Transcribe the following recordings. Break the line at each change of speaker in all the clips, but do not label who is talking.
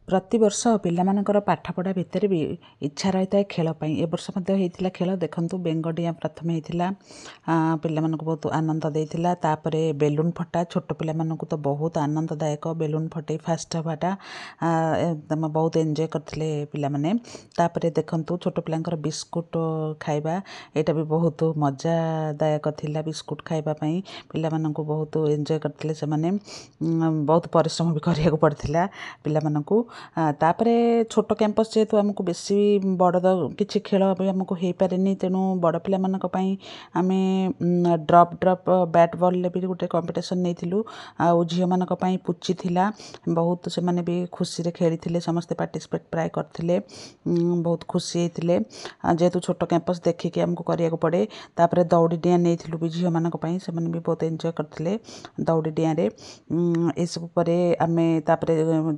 प्रति वर्ष पिलामानଙ୍କର पाठपढ़ा भितर भी इच्छा रही है खेल ए वर्ष होता खेल देखु बेंगडिया प्रथम होता पिलामानंकु बहुत आनंद देता तापर बेलून फटा छोट पिलामानंकु तो बहुत आनंददायक बेलून फटे फास्ट हवाटा बहुत एंजॉय करते पिलामाने तापर देखु छोट पिलांकर बिस्कुट खाइबा यहाँ भी बहुत मजादायक थिला बिस्कुट खाइबापी पिलामानंकु बहुत एंजॉय करते से माने बहुत परिश्रम भी करिया पड़ता पिलामानंकु तापर छोट कैंपस जेहेतु आमको बेसी बड़ किसी खेल भी आमको हो पारे तेणु बड़ पिला आम ड्रप ड्रप बैट बॉल भी गोटे कंपटीशन नहीं आउ झील मान पुची थिला बहुत से माने भी खुशी खेली समस्ते पार्टिसिपेट प्राय करते बहुत खुशी होते जेहेतु छोट कैंपस देखिए आमको करिया पड़े तापर दौड़ी डिया नहीं भी झील मान से भी बहुत एंजॉय करते दौड़ी डिया ये सब पर आम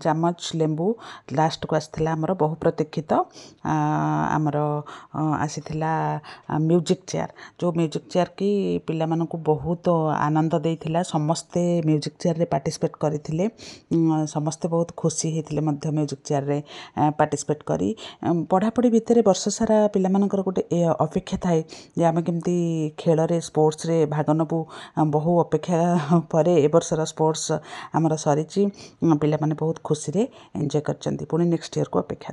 चामच लेंबू लास्ट को आसला आमर बहु प्रतीक्षित आमर आसीला म्यूजिक चेयर जो म्यूजिक चेयर की पिला मानकु बहुत आनंद देइथिला समस्ते म्यूजिक चेयर रे पार्टिसिपेट करथिले समस्ते बहुत खुशी हेतिले मध्य म्यूजिक चेयर रे पार्टिसिपेट करी पढ़ापढ़ी भितर वर्ष सारा पिला मानकर गोटे अपेक्षा थाए जे आमे केमती खेल रे स्पोर्ट्स रे भाग नबु बहु अपेक्षा पर ए वर्षर स्पोर्ट्स आमर सरीची पिला माने बहुत खुशी रे एंजॉय करचंती पुणी नेक्स्ट ईयर को अपेक्षा।